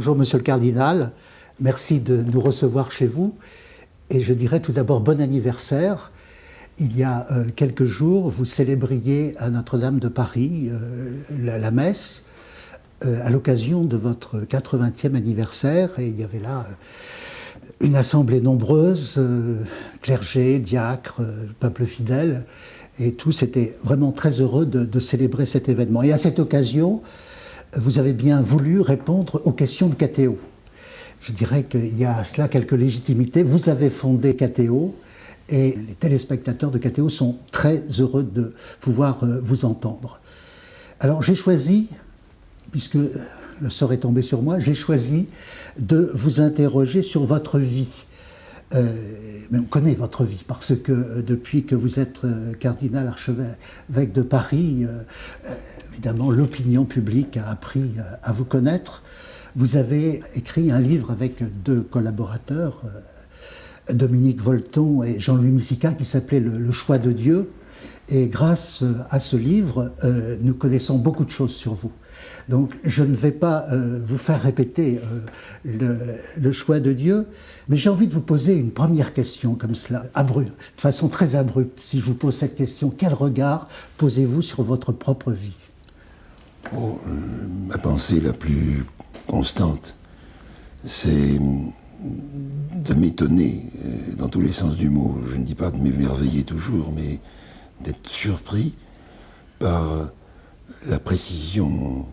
Bonjour Monsieur le Cardinal, merci de nous recevoir chez vous. Et je dirais tout d'abord bon anniversaire. Il y a quelques jours, vous célébriez à Notre-Dame de Paris la messe à l'occasion de votre 80e anniversaire. Et il y avait là une assemblée nombreuse, clergé, diacres, peuple fidèle. Et tous étaient vraiment très heureux de célébrer cet événement. Et à cette occasion, vous avez bien voulu répondre aux questions de Catéo. Je dirais qu'il y a à cela quelques légitimités. Vous avez fondé Catéo et les téléspectateurs de Catéo sont très heureux de pouvoir vous entendre. Alors j'ai choisi, puisque le sort est tombé sur moi, j'ai choisi de vous interroger sur votre vie. Mais on connaît votre vie parce que depuis que vous êtes cardinal archevêque de Paris, évidemment l'opinion publique a appris à vous connaître. Vous avez écrit un livre avec deux collaborateurs, Dominique Volton et Jean-Louis Misica, qui s'appelait Le choix de Dieu. Et grâce à ce livre, nous connaissons beaucoup de choses sur vous. Donc je ne vais pas vous faire répéter le choix de Dieu, mais j'ai envie de vous poser une première question comme cela, de façon très abrupte. Si je vous pose cette question, quel regard posez-vous sur votre propre vie ? Ma pensée la plus constante, c'est de m'étonner dans tous les sens du mot. Je ne dis pas de m'émerveiller toujours, mais d'être surpris par la précision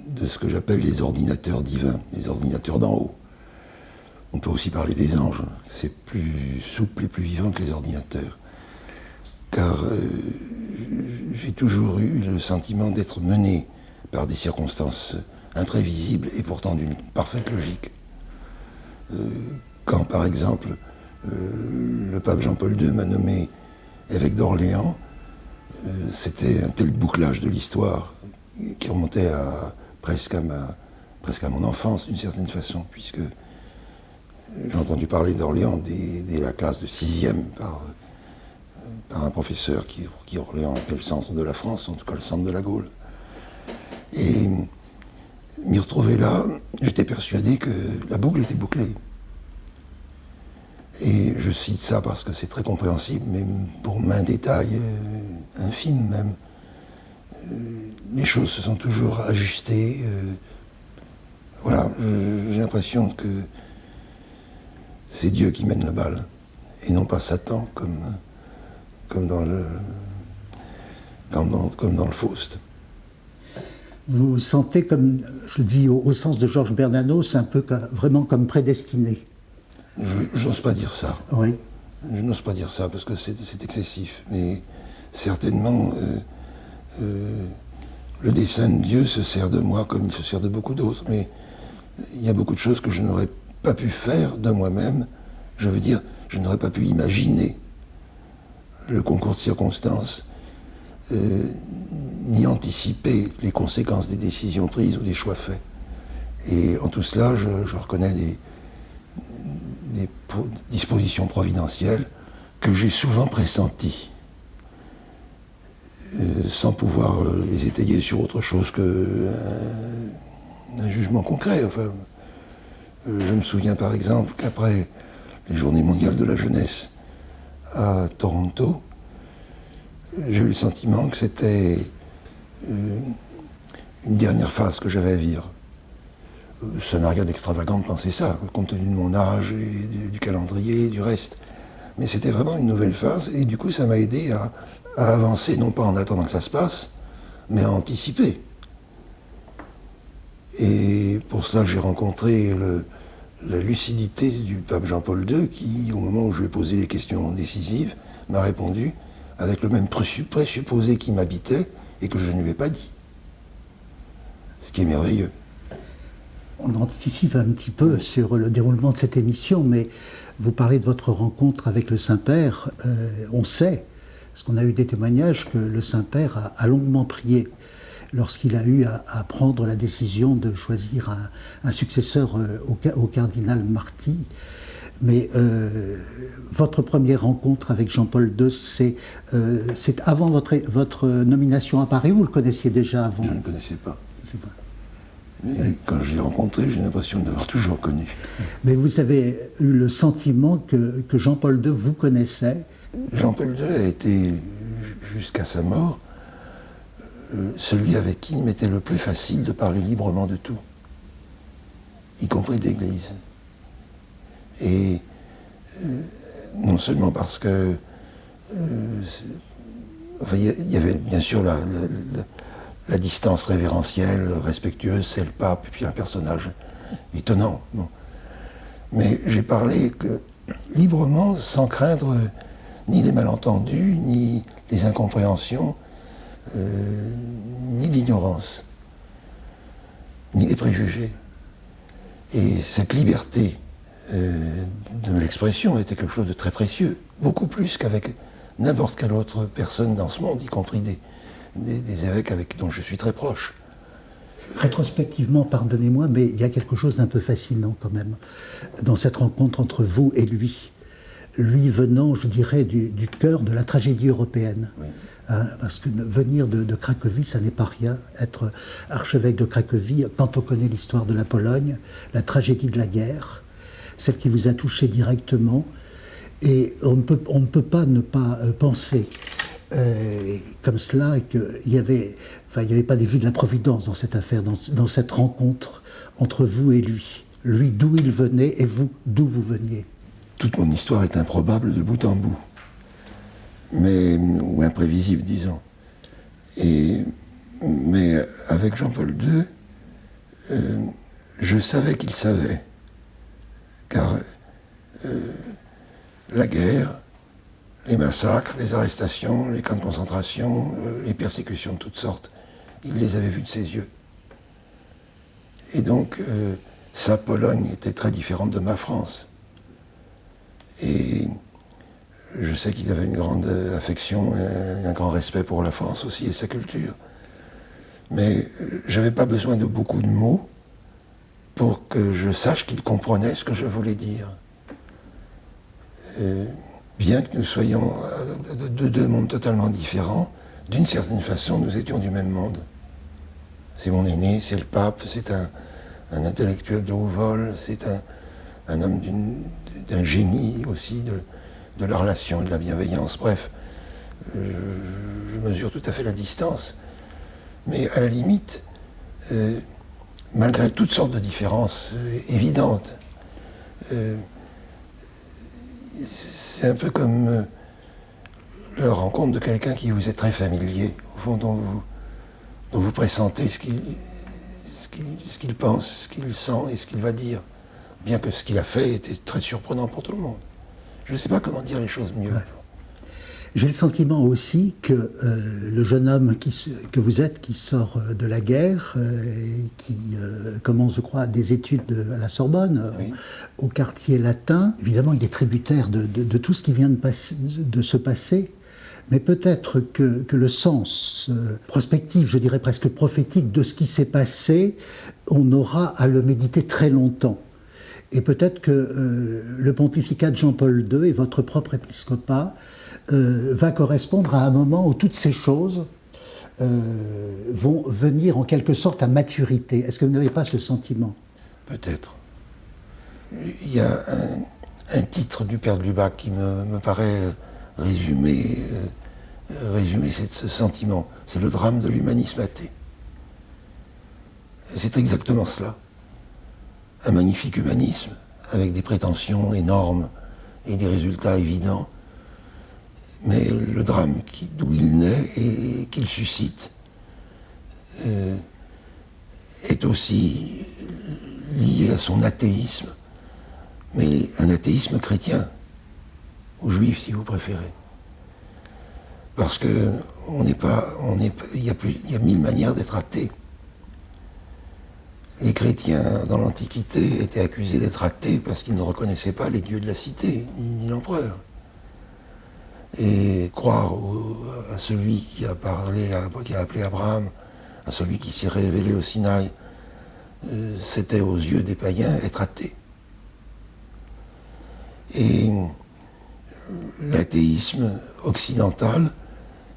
de ce que j'appelle les ordinateurs divins, les ordinateurs d'en haut. On peut aussi parler des anges, c'est plus souple et plus vivant que les ordinateurs. Car j'ai toujours eu le sentiment d'être mené par des circonstances imprévisibles et pourtant d'une parfaite logique. Quand, par exemple, le pape Jean-Paul II m'a nommé évêque d'Orléans, c'était un tel bouclage de l'histoire qui remontait presque à mon enfance, d'une certaine façon, puisque j'ai entendu parler d'Orléans dès la classe de 6e par un professeur qui Orléans était le centre de la France, en tout cas le centre de la Gaule. Et m'y retrouver là, j'étais persuadé que la boucle était bouclée. Et je cite ça parce que c'est très compréhensible, mais pour maint détail, infime même, les choses se sont toujours ajustées. Voilà, j'ai l'impression que c'est Dieu qui mène le bal, et non pas Satan, comme dans le Faust. Vous vous sentez comme, je le dis au sens de Georges Bernanos, un peu vraiment comme prédestiné. Je n'ose pas dire ça. Oui. Je n'ose pas dire ça parce que c'est excessif. Mais certainement, le dessein de Dieu se sert de moi comme il se sert de beaucoup d'autres. Mais il y a beaucoup de choses que je n'aurais pas pu faire de moi-même. Je veux dire, je n'aurais pas pu imaginer le concours de circonstances, ni anticiper les conséquences des décisions prises ou des choix faits. Et en tout cela, je reconnais des dispositions providentielles que j'ai souvent pressenties, sans pouvoir les étayer sur autre chose qu'un jugement concret. Enfin, je me souviens par exemple qu'après les Journées mondiales de la jeunesse à Toronto, j'ai eu le sentiment que c'était une dernière phase que j'avais à vivre. Ça n'a rien d'extravagant de penser ça, compte tenu de mon âge, et du calendrier, et du reste. Mais c'était vraiment une nouvelle phase, et du coup ça m'a aidé à avancer, non pas en attendant que ça se passe, mais à anticiper. Et pour ça j'ai rencontré la lucidité du pape Jean-Paul II, qui, au moment où je lui ai posé les questions décisives, m'a répondu avec le même présupposé qui m'habitait et que je ne lui ai pas dit. Ce qui est merveilleux. On anticipe un petit peu sur le déroulement de cette émission, mais vous parlez de votre rencontre avec le Saint-Père. On sait, parce qu'on a eu des témoignages, que le Saint-Père a longuement prié lorsqu'il a eu à prendre la décision de choisir un successeur au cardinal Marty. Mais votre première rencontre avec Jean-Paul II, c'est avant votre nomination à Paris, ou vous le connaissiez déjà avant ? Je ne le connaissais pas. C'est vrai. Et quand je l'ai rencontré, j'ai l'impression de l'avoir toujours connu. Mais vous avez eu le sentiment que Jean-Paul II vous connaissait. Jean-Paul II a été, jusqu'à sa mort, celui avec qui il m'était le plus facile de parler librement de tout, y compris de l'Église. Et non seulement parce que il y avait bien sûr la distance révérentielle, respectueuse, c'est le pape, et puis un personnage étonnant. Bon. Mais j'ai parlé librement, sans craindre ni les malentendus, ni les incompréhensions, ni l'ignorance, ni les préjugés. Et cette liberté de l'expression était quelque chose de très précieux, beaucoup plus qu'avec n'importe quelle autre personne dans ce monde, y compris des évêques dont je suis très proche. Rétrospectivement, pardonnez-moi, mais il y a quelque chose d'un peu fascinant quand même dans cette rencontre entre vous et lui. Lui venant, je dirais, du cœur de la tragédie européenne. Oui. Hein, parce que venir de Cracovie, ça n'est pas rien. Être archevêque de Cracovie, quand on connaît l'histoire de la Pologne, la tragédie de la guerre, celle qui vous a touché directement, et on ne peut pas ne pas penser comme cela qu'il n'y avait pas des vues de la Providence dans cette affaire, dans cette rencontre entre vous et lui. Lui, d'où il venait, et vous, d'où vous veniez. Toute mon histoire est improbable de bout en bout, ou imprévisible, disons. Mais avec Jean-Paul II, je savais qu'il savait, car la guerre, les massacres, les arrestations, les camps de concentration, les persécutions de toutes sortes, il les avait vus de ses yeux. Et donc, sa Pologne était très différente de ma France. Et je sais qu'il avait une grande affection, un grand respect pour la France aussi et sa culture. Mais je n'avais pas besoin de beaucoup de mots pour que je sache qu'il comprenait ce que je voulais dire. Bien que nous soyons de deux mondes totalement différents, d'une certaine façon, nous étions du même monde. C'est mon aîné, c'est le pape, c'est un intellectuel de haut vol, c'est un homme d'un génie aussi, de la relation et de la bienveillance. Bref, je mesure tout à fait la distance. Mais à la limite, malgré toutes sortes de différences évidentes, c'est un peu comme la rencontre de quelqu'un qui vous est très familier, au fond, dont vous pressentez ce qu'il pense, ce qu'il sent et ce qu'il va dire. Bien que ce qu'il a fait était très surprenant pour tout le monde. Je ne sais pas comment dire les choses mieux. Ouais. J'ai le sentiment aussi que le jeune homme que vous êtes, qui sort de la guerre, qui commence, je crois, des études à la Sorbonne, oui, au quartier latin, évidemment, il est tributaire de tout ce qui vient de se passer. Mais peut-être que le sens prospectif, je dirais presque prophétique, de ce qui s'est passé, on aura à le méditer très longtemps. Et peut-être que le pontificat de Jean-Paul II et votre propre épiscopat va correspondre à un moment où toutes ces choses vont venir en quelque sorte à maturité. Est-ce que vous n'avez pas ce sentiment? Peut-être. Il y a un titre du Père de Lubac qui me paraît résumer ce sentiment. C'est le drame de l'humanisme athée. C'est exactement cela. Un magnifique humanisme, avec des prétentions énormes et des résultats évidents. Mais le drame d'où il naît et qu'il suscite est aussi lié à son athéisme, mais un athéisme chrétien, ou juif si vous préférez. Parce que il y a 1000 manières d'être athée. Les chrétiens, dans l'Antiquité, étaient accusés d'être athées parce qu'ils ne reconnaissaient pas les dieux de la cité, ni l'empereur. Et croire à celui qui a appelé Abraham, à celui qui s'est révélé au Sinaï, c'était aux yeux des païens être athée. Et l'athéisme occidental,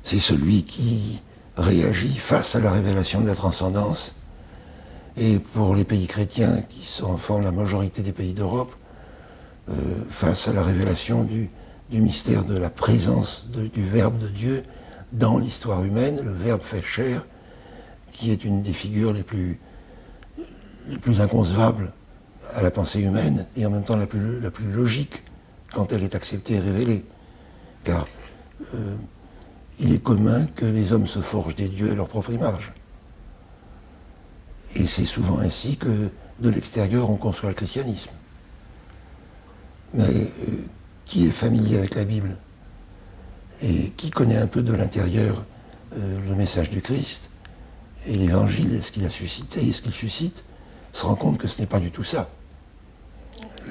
c'est celui qui réagit face à la révélation de la transcendance Et pour les pays chrétiens, qui forment la majorité des pays d'Europe, face à la révélation du mystère de la présence du Verbe de Dieu dans l'histoire humaine, le Verbe fait chair, qui est une des figures les plus inconcevables à la pensée humaine, et en même temps la plus logique quand elle est acceptée et révélée. Car il est commun que les hommes se forgent des dieux à leur propre image. Et c'est souvent ainsi que de l'extérieur on conçoit le christianisme. Mais qui est familier avec la Bible et qui connaît un peu de l'intérieur le message du Christ et l'Évangile, et ce qu'il a suscité et ce qu'il suscite, se rend compte que ce n'est pas du tout ça.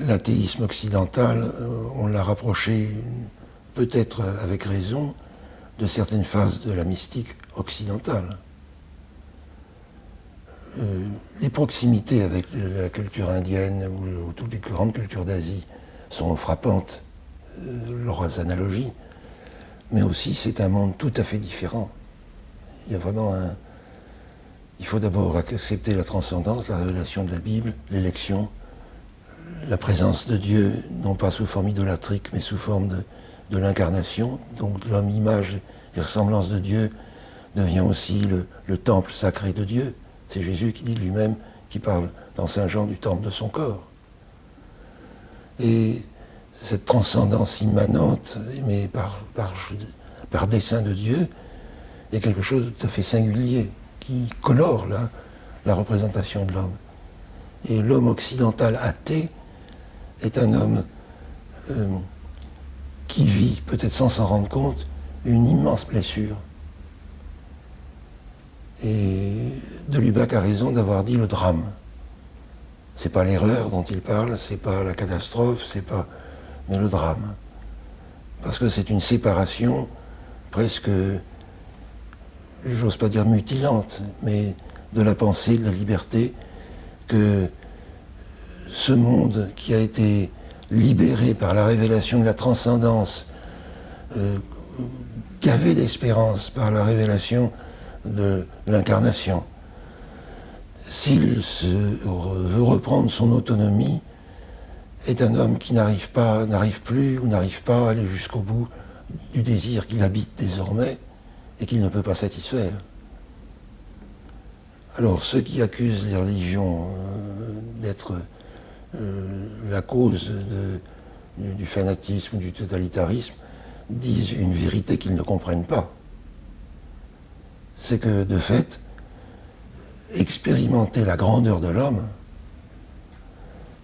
L'athéisme occidental, on l'a rapproché, peut-être avec raison, de certaines phases de la mystique occidentale. Les proximités avec la culture indienne ou toutes les grandes cultures d'Asie sont frappantes, leurs analogies, mais aussi c'est un monde tout à fait différent. Il y a vraiment il faut d'abord accepter la transcendance, la révélation de la Bible, l'élection, la présence de Dieu, non pas sous forme idolâtrique, mais sous forme de l'incarnation. Donc l'homme, image et ressemblance de Dieu, devient aussi le temple sacré de Dieu. C'est Jésus qui dit lui-même, qui parle dans Saint Jean du temple de son corps. Et cette transcendance immanente, mais par dessein de Dieu, est quelque chose de tout à fait singulier, qui colore la représentation de l'homme. Et l'homme occidental athée est un homme qui vit, peut-être sans s'en rendre compte, une immense blessure. Et de Lubac a raison d'avoir dit le drame. C'est pas l'erreur dont il parle, c'est pas la catastrophe, mais le drame. Parce que c'est une séparation presque, j'ose pas dire mutilante, mais de la pensée, de la liberté, que ce monde qui a été libéré par la révélation de la transcendance, gavé d'espérance par la révélation de l'incarnation, s'il veut reprendre son autonomie, est un homme qui n'arrive plus ou n'arrive pas à aller jusqu'au bout du désir qu'il habite désormais et qu'il ne peut pas satisfaire. Alors ceux qui accusent les religions d'être la cause du fanatisme, du totalitarisme, disent une vérité qu'ils ne comprennent pas. C'est que, de fait, expérimenter la grandeur de l'homme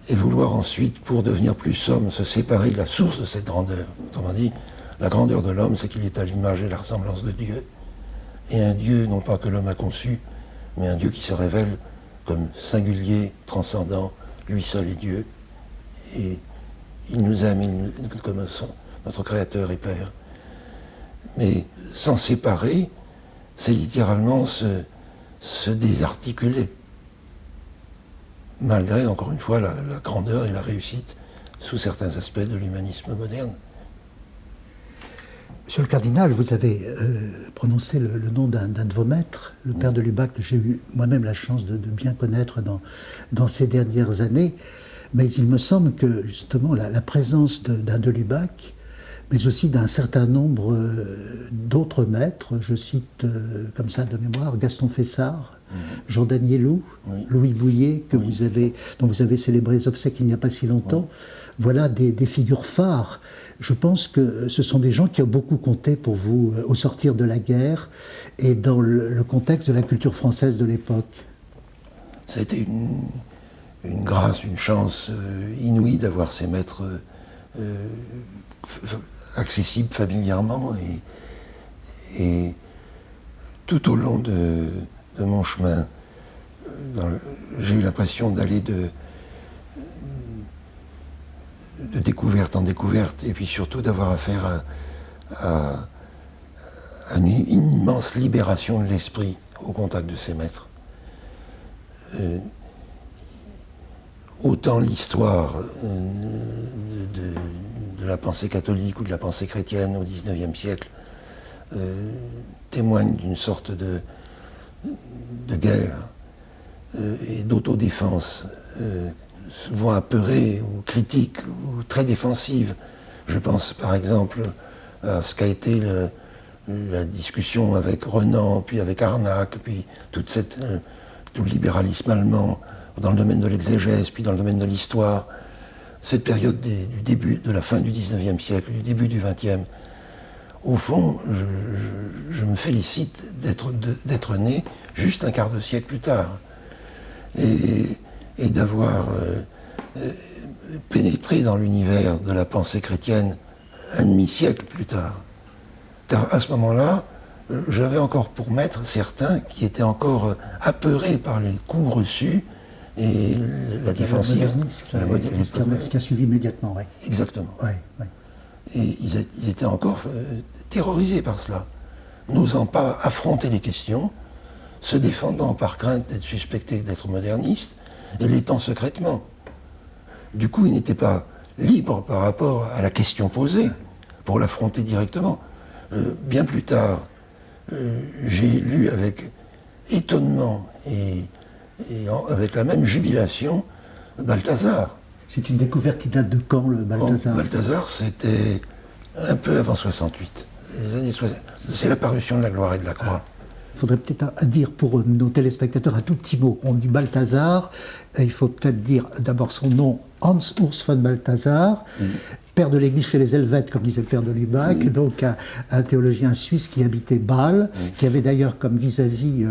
et vouloir ensuite, pour devenir plus homme, se séparer de la source de cette grandeur. Autrement dit, la grandeur de l'homme, c'est qu'il est à l'image et la ressemblance de Dieu. Et un Dieu, non pas que l'homme a conçu, mais un Dieu qui se révèle comme singulier, transcendant, lui seul est Dieu. Et il nous aime comme notre Créateur et Père. Mais s'en séparer, c'est littéralement se désarticuler. Malgré, encore une fois, la grandeur et la réussite sous certains aspects de l'humanisme moderne. Monsieur le cardinal, vous avez prononcé le nom d'un de vos maîtres, le père de Lubac, que j'ai eu moi-même la chance de bien connaître dans ces dernières années. Mais il me semble que, justement, la présence d'un de Lubac, mais aussi d'un certain nombre d'autres maîtres, je cite comme ça de mémoire, Gaston Fessard, Jean Danielou, Louis Bouillet, dont vous avez célébré les obsèques il n'y a pas si longtemps. Voilà des figures phares. Je pense que ce sont des gens qui ont beaucoup compté pour vous au sortir de la guerre et dans le contexte de la culture française de l'époque. Ça a été une grâce, une chance inouïe d'avoir ces maîtres accessibles familièrement et tout au long de mon chemin, j'ai eu l'impression d'aller de découverte en découverte et puis surtout d'avoir affaire à une immense libération de l'esprit au contact de ces maîtres. Autant l'histoire de la pensée catholique ou de la pensée chrétienne au XIXe siècle témoigne d'une sorte de guerre et d'autodéfense, souvent apeurée ou critique ou très défensive. Je pense par exemple à ce qu'a été la discussion avec Renan, puis avec Arnac, puis tout le libéralisme allemand dans le domaine de l'exégèse, puis dans le domaine de l'histoire. Cette période de la fin du XIXe siècle, du début du XXe, au fond, je me félicite d'être né juste un quart de siècle plus tard et d'avoir pénétré dans l'univers de la pensée chrétienne un demi-siècle plus tard. Car à ce moment-là, j'avais encore pour maître certains qui étaient encore apeurés par les coups reçus et la défensive. Ce qui a suivi immédiatement, oui. Exactement. Ouais, ouais. Et ils étaient encore terrorisés par cela, n'osant pas affronter les questions, se défendant par crainte d'être suspectés d'être modernistes, et l'étant secrètement. Du coup, ils n'étaient pas libres par rapport à la question posée pour l'affronter directement. Bien plus tard, j'ai lu avec étonnement et avec la même jubilation Balthazar. C'est une découverte qui date de quand, le Balthazar? Balthazar, c'était un peu avant 68. Les années 60. C'est la parution de la gloire et de la croix. Il faudrait peut-être dire pour nos téléspectateurs un tout petit mot. On dit Balthazar, il faut peut-être dire d'abord son nom, Hans Urs von Balthasar, père de l'église chez les Helvètes, comme disait le père de Lubac, donc un théologien suisse qui habitait Bâle, qui avait d'ailleurs comme vis-à-vis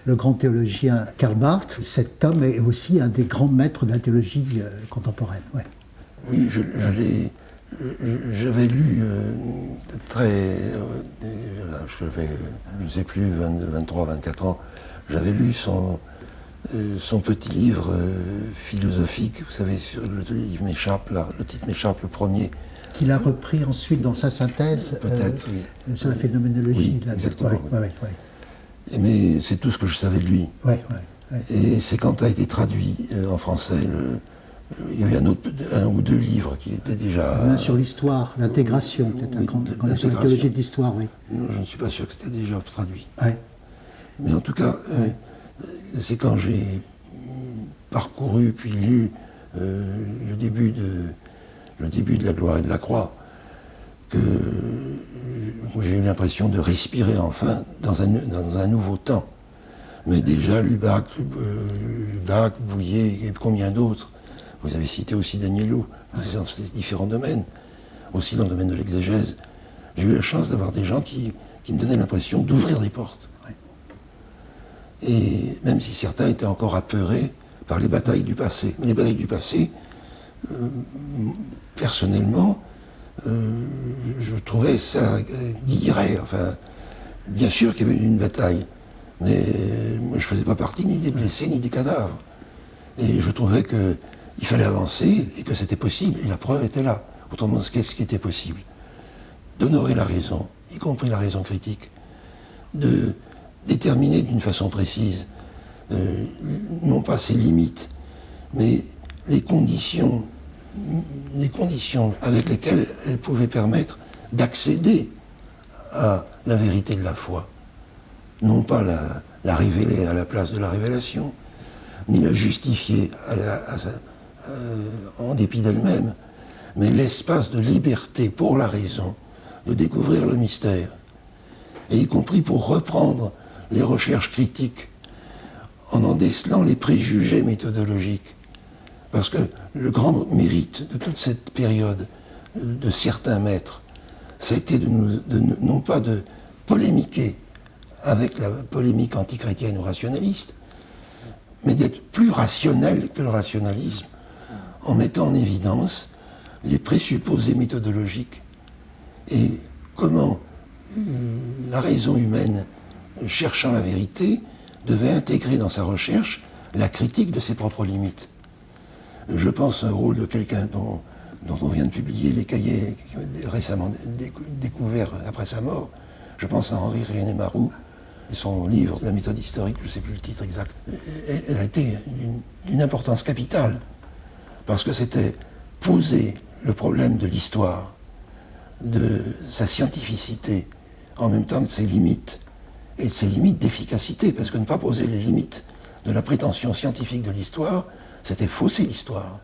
le grand théologien Karl Barth. Cet homme est aussi un des grands maîtres de la théologie contemporaine. Ouais. Oui, j'avais lu je ne sais plus, 23, 24 ans, j'avais lu son petit livre philosophique, vous savez, sur le livre m'échappe, là, le titre m'échappe, le premier. Qu'il a repris ensuite dans sa synthèse sur la phénoménologie. Oui, exactement. Ouais. Mais c'est tout ce que je savais de lui. Ouais. Et c'est quand a été traduit en français, il y avait un ou deux livres qui étaient déjà... L'un sur l'histoire, l'intégration, peut-être sur la théologie de l'histoire, oui. Non, je ne suis pas sûr que c'était déjà traduit. Ouais. Mais en tout cas, c'est quand j'ai parcouru puis lu le début de la gloire et de la croix que j'ai eu l'impression de respirer enfin dans un nouveau temps. Mais déjà Lubac, Bouillet et combien d'autres. Vous avez cité aussi Danielou, dans ces différents domaines, aussi dans le domaine de l'exégèse. J'ai eu la chance d'avoir des gens qui me donnaient l'impression d'ouvrir des portes. Ouais. Et même si certains étaient encore apeurés par les batailles du passé. Mais les batailles du passé, personnellement, je trouvais ça guilleret. Enfin, bien sûr qu'il y avait une bataille, mais moi, je ne faisais pas partie ni des blessés ni des cadavres. Et je trouvais qu'il fallait avancer et que c'était possible, et la preuve était là. Autrement, qu'est-ce qui était possible? D'honorer la raison, y compris la raison critique, de déterminer d'une façon précise, non pas ses limites, mais les conditions avec lesquelles elle pouvait permettre d'accéder à la vérité de la foi. Non pas la révéler à la place de la révélation, ni la justifier en dépit d'elle-même, mais l'espace de liberté pour la raison, de découvrir le mystère, et y compris pour reprendre les recherches critiques en décelant les préjugés méthodologiques. Parce que le grand mérite de toute cette période de certains maîtres, ça a été non pas de polémiquer avec la polémique antichrétienne ou rationaliste, mais d'être plus rationnel que le rationalisme, en mettant en évidence les présupposés méthodologiques et comment la raison humaine, cherchant la vérité, devait intégrer dans sa recherche la critique de ses propres limites. Je pense au rôle de quelqu'un dont on vient de publier les cahiers récemment découverts après sa mort. Je pense à Henri René-Maroux, et son livre, La méthode historique, je ne sais plus le titre exact, elle a été d'une importance capitale, parce que c'était poser le problème de l'histoire, de sa scientificité, en même temps de ses limites, et de ses limites d'efficacité, parce que ne pas poser les limites de la prétention scientifique de l'histoire, c'était fausser l'histoire.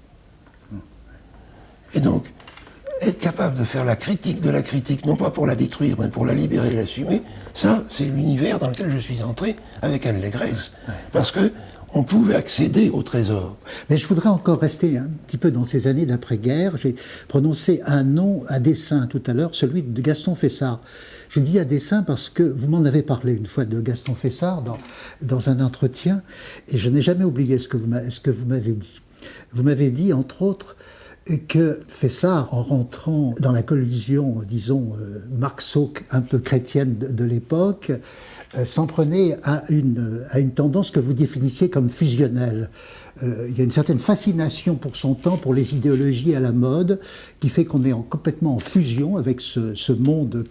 Et donc, être capable de faire la critique de la critique, non pas pour la détruire, mais pour la libérer et l'assumer, ça, c'est l'univers dans lequel je suis entré avec Allègresse. Parce que on pouvait accéder au trésor. Mais je voudrais encore rester un petit peu dans ces années d'après-guerre. J'ai prononcé un nom à dessein tout à l'heure, celui de Gaston Fessard. Je dis à dessein parce que vous m'en avez parlé une fois de Gaston Fessard dans un entretien, et je n'ai jamais oublié ce que vous m'avez dit. Vous m'avez dit, entre autres, que Fessard, en rentrant dans la collusion, disons, marxo, un peu chrétienne de l'époque, s'en prenait à une tendance que vous définissiez comme fusionnelle. Il y a une certaine fascination pour son temps, pour les idéologies à la mode, qui fait qu'on est complètement en fusion avec ce monde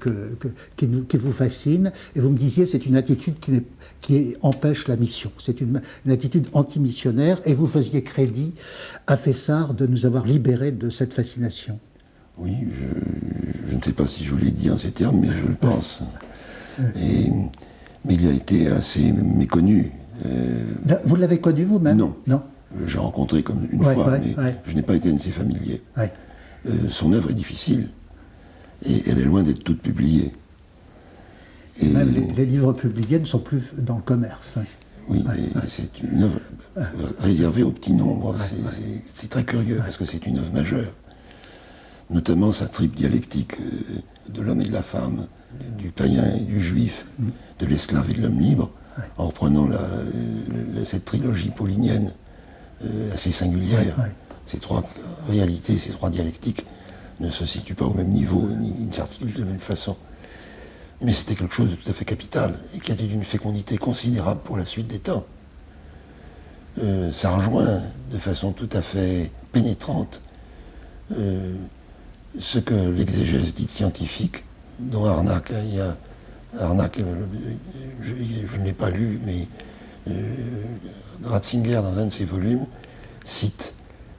qui vous fascine. Et vous me disiez, c'est une attitude qui empêche la mission. C'est une attitude anti-missionnaire. Et vous faisiez crédit à Fessard de nous avoir libérés de cette fascination. Oui, je ne sais pas si je vous l'ai dit en ces termes, mais je le pense. Mais il a été assez méconnu. Vous l'avez connu vous-même? Non. Non. J'ai rencontré comme une fois, mais je n'ai pas été un de ses familiers. Son œuvre est difficile, et elle est loin d'être toute publiée. Et même les livres publiés ne sont plus dans le commerce. Oui, c'est une œuvre réservée au petit nombre. C'est très curieux, parce que c'est une œuvre majeure. Notamment sa triple dialectique de l'homme et de la femme, du païen et du juif, de l'esclave et de l'homme libre, en reprenant cette trilogie paulinienne assez singulière. Ces trois réalités, ces trois dialectiques ne se situent pas au même niveau, ni ne s'articulent de la même façon. Mais c'était quelque chose de tout à fait capital, et qui a été d'une fécondité considérable pour la suite des temps. Ça rejoint de façon tout à fait pénétrante ce que l'exégèse dite scientifique, dont Harnack, Harnack, je ne l'ai pas lu, mais Ratzinger, dans un de ses volumes, cite,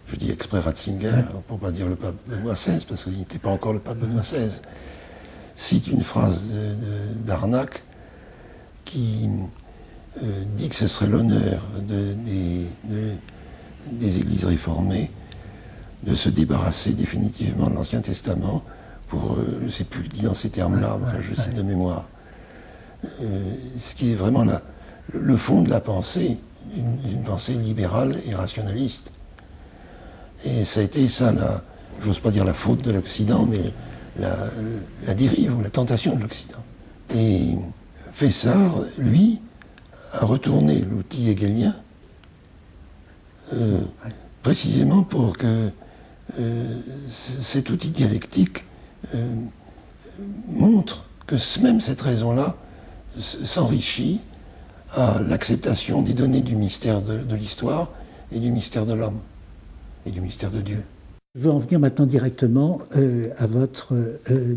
je dis exprès Ratzinger, pour ne pas dire le pape Benoît XVI, parce qu'il n'était pas encore le pape Benoît XVI, cite une phrase d'Harnack qui dit que ce serait l'honneur des églises réformées de se débarrasser définitivement de l'Ancien Testament pour, je ne sais plus le dit dans ces termes-là, je cite de mémoire. Ce qui est vraiment le fond de la pensée, une pensée libérale et rationaliste. Et ça a été ça, j'ose pas dire la faute de l'Occident, mais la dérive ou la tentation de l'Occident. Et Fessard, lui, a retourné l'outil hegelien précisément pour que cet outil dialectique montre que même cette raison-là s'enrichit à l'acceptation des données du mystère de l'histoire et du mystère de l'homme et du mystère de Dieu. Je veux en venir maintenant directement à votre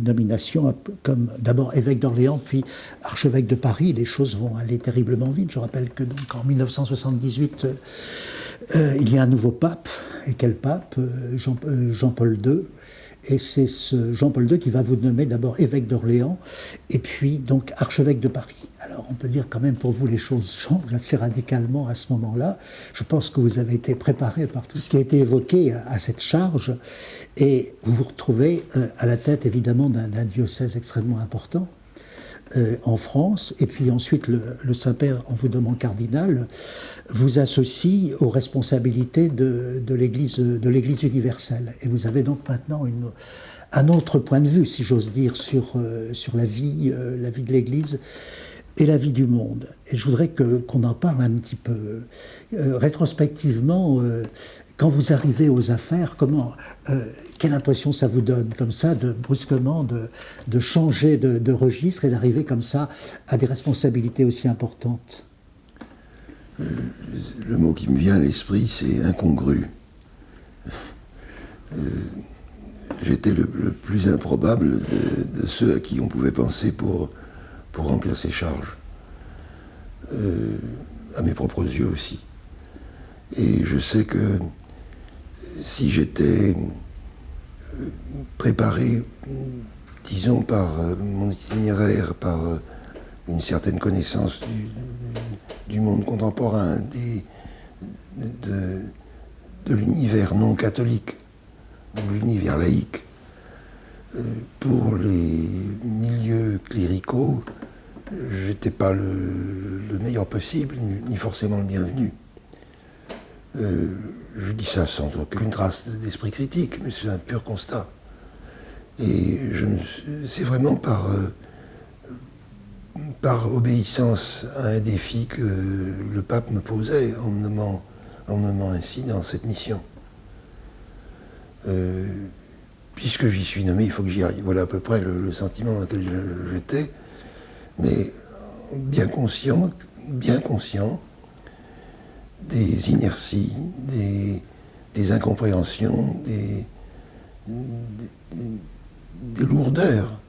nomination comme d'abord évêque d'Orléans, puis archevêque de Paris. Les choses vont aller terriblement vite. Je rappelle que donc en 1978, il y a un nouveau pape. Et quel pape? Jean-Paul II. Et c'est ce Jean-Paul II qui va vous nommer d'abord évêque d'Orléans et puis donc archevêque de Paris. Alors on peut dire quand même pour vous les choses changent assez radicalement à ce moment-là. Je pense que vous avez été préparé par tout ce qui a été évoqué à cette charge et vous vous retrouvez à la tête évidemment d'un diocèse extrêmement important en France, et puis ensuite le Saint-Père, en vous nommant cardinal, vous associe aux responsabilités de l'Église universelle. Et vous avez donc maintenant un autre point de vue, si j'ose dire, sur la vie de l'Église et la vie du monde. Et je voudrais qu'on en parle un petit peu. Rétrospectivement, quand vous arrivez aux affaires, quelle impression ça vous donne, comme ça, brusquement, de changer de registre et d'arriver comme ça à des responsabilités aussi importantes? Le mot qui me vient à l'esprit, c'est incongru. J'étais le plus improbable de ceux à qui on pouvait penser pour remplir ces charges. À mes propres yeux aussi. Et je sais que si j'étais préparé, disons, par mon itinéraire, par une certaine connaissance du monde contemporain, de l'univers non catholique, ou l'univers laïque. Pour les milieux cléricaux, j'étais pas le meilleur possible, ni forcément le bienvenu. Je dis ça sans aucune trace d'esprit critique, mais c'est un pur constat. Et c'est vraiment par obéissance à un défi que le pape me posait en me nommant ainsi dans cette mission. Puisque j'y suis nommé, il faut que j'y aille. Voilà à peu près le sentiment dans lequel j'étais, mais bien conscient des inerties, des incompréhensions, des lourdeurs,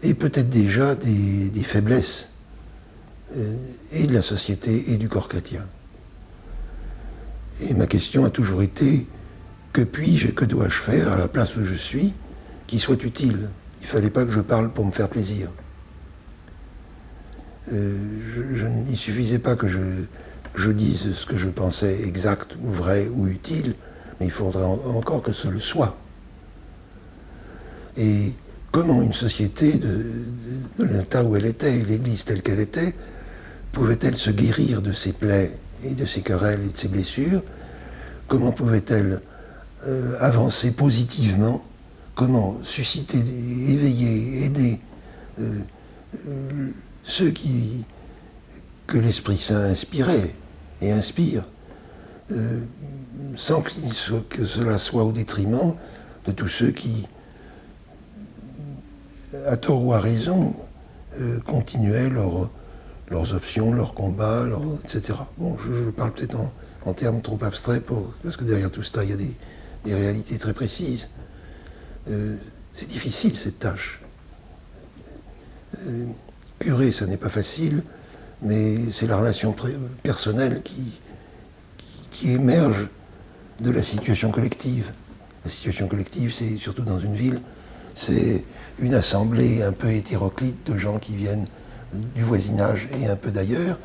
et peut-être déjà des faiblesses, et de la société et du corps chrétien. Et ma question a toujours été: que puis-je et que dois-je faire à la place où je suis qui soit utile? Il ne fallait pas que je parle pour me faire plaisir. Il ne suffisait pas que je dise ce que je pensais exact ou vrai ou utile, mais il faudrait encore que ce le soit. Et comment une société de l'état où elle était, l'Église telle qu'elle était, pouvait-elle se guérir de ses plaies et de ses querelles et de ses blessures? Comment pouvait-elle avancer positivement? Comment susciter, éveiller, aider ceux que l'Esprit Saint inspirait et inspire, sans que cela soit au détriment de tous ceux qui, à tort ou à raison, continuaient leurs options, leurs combats, etc. Bon, je parle peut-être en termes trop abstraits, parce que derrière tout ça, il y a des réalités très précises. C'est difficile, cette tâche. Curer, ça n'est pas facile, mais c'est la relation personnelle qui émerge de la situation collective. La situation collective, c'est surtout dans une ville, c'est une assemblée un peu hétéroclite de gens qui viennent du voisinage et un peu d'ailleurs,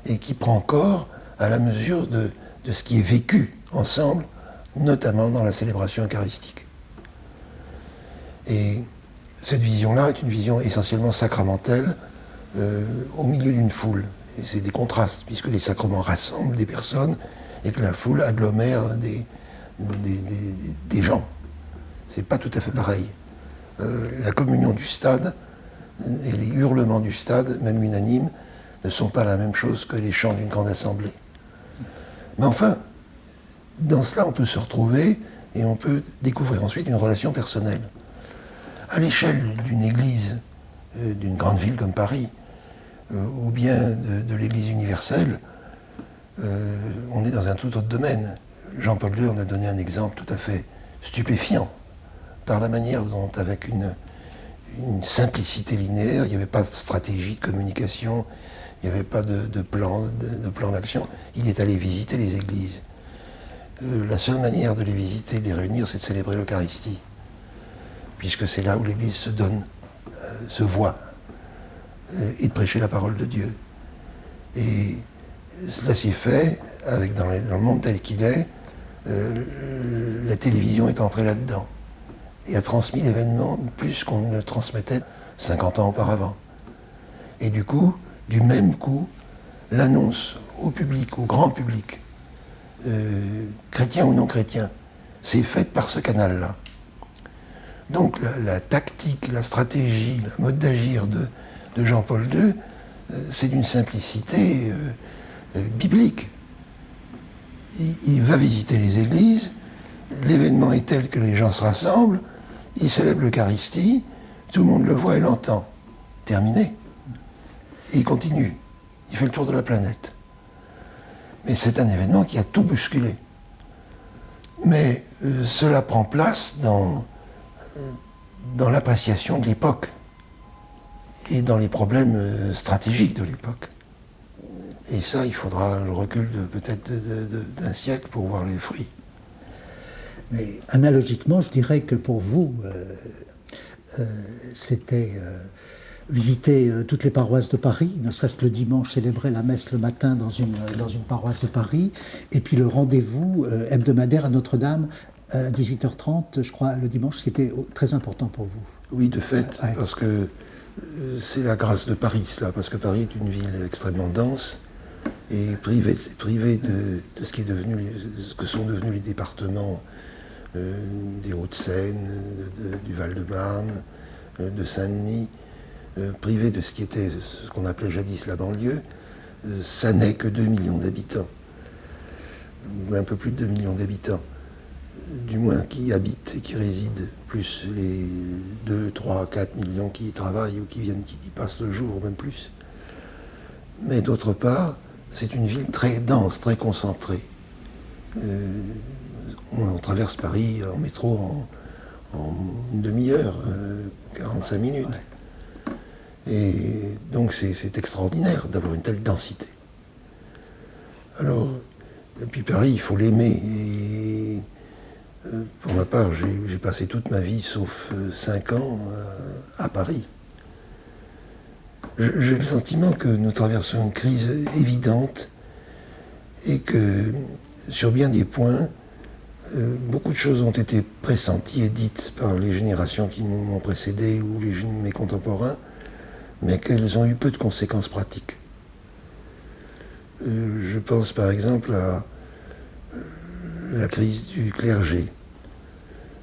et qui prend corps à la mesure de ce qui est vécu ensemble, notamment dans la célébration eucharistique. Et cette vision-là est une vision essentiellement sacramentelle au milieu d'une foule. Et c'est des contrastes, puisque les sacrements rassemblent des personnes et que la foule agglomère des gens. C'est pas tout à fait pareil. La communion du stade et les hurlements du stade, même unanimes, ne sont pas la même chose que les chants d'une grande assemblée. Mais enfin, dans cela, on peut se retrouver et on peut découvrir ensuite une relation personnelle. À l'échelle d'une église, d'une grande ville comme Paris, ou bien de l'église universelle, on est dans un tout autre domaine. Jean-Paul II en a donné un exemple tout à fait stupéfiant, par la manière dont, avec une simplicité linéaire, il n'y avait pas de stratégie de communication, il n'y avait pas de plan d'action. Il est allé visiter les églises. La seule manière de les visiter, de les réunir, c'est de célébrer l'Eucharistie, puisque c'est là où l'Église se donne, se voit, et de prêcher la parole de Dieu. Et cela s'est fait, dans le monde tel qu'il est, la télévision est entrée là-dedans, et a transmis l'événement plus qu'on ne le transmettait 50 ans auparavant. Et du coup, du même coup, l'annonce au public, au grand public, chrétien ou non chrétien, c'est faite par ce canal-là. Donc la tactique, la stratégie, le mode d'agir de Jean-Paul II, c'est d'une simplicité biblique. Il va visiter les églises, l'événement est tel que les gens se rassemblent, il célèbre l'Eucharistie, tout le monde le voit et l'entend. Terminé. Et il continue. Il fait le tour de la planète. Mais c'est un événement qui a tout bousculé. Mais cela prend place dans l'appréciation de l'époque et dans les problèmes stratégiques de l'époque. Et ça, il faudra le recul peut-être d'un siècle pour voir les fruits. Mais analogiquement, je dirais que pour vous, c'était visiter toutes les paroisses de Paris, ne serait-ce que le dimanche, célébrer la messe le matin dans une paroisse de Paris, et puis le rendez-vous hebdomadaire à Notre-Dame à 18h30, je crois, le dimanche, ce qui était très important pour vous. Oui, de fait, parce que c'est la grâce de Paris, cela, parce que Paris est une ville extrêmement dense et privée de ce que sont devenus les départements des Hauts-de-Seine, du Val-de-Marne, de Saint-Denis, privé de ce qu'on appelait jadis la banlieue. Ça n'est que 2 millions d'habitants, un peu plus de 2 millions d'habitants, du moins qui habitent et qui résident, plus les 2, 3, 4 millions qui y travaillent ou qui y passent le jour, même plus. Mais d'autre part, c'est une ville très dense, très concentrée. On traverse Paris en métro en une demi-heure, 45 minutes. Et donc c'est extraordinaire d'avoir une telle densité. Alors, et puis Paris, il faut l'aimer. Et pour ma part, j'ai passé toute ma vie, sauf 5 ans, à Paris. J'ai le sentiment que nous traversons une crise évidente et que sur bien des points, beaucoup de choses ont été pressenties et dites par les générations qui m'ont précédé ou mes contemporains, mais qu'elles ont eu peu de conséquences pratiques. Je pense par exemple à la crise du clergé.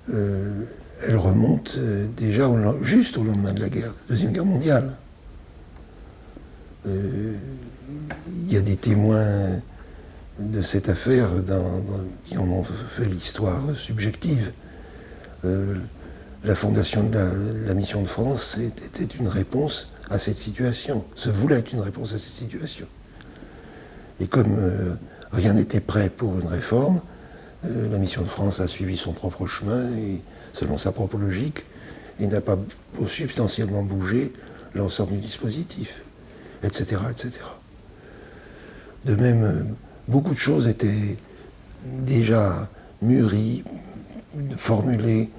Elle remonte déjà juste au lendemain de la Deuxième Guerre mondiale. Il y a des témoins de cette affaire qui en ont fait l'histoire subjective. La fondation de la Mission de France était une réponse à cette situation, se voulait être une réponse à cette situation. Et comme rien n'était prêt pour une réforme, la Mission de France a suivi son propre chemin, et selon sa propre logique, et n'a pas substantiellement bougé l'ensemble du dispositif, etc., etc. De même, beaucoup de choses étaient déjà mûries, formulées.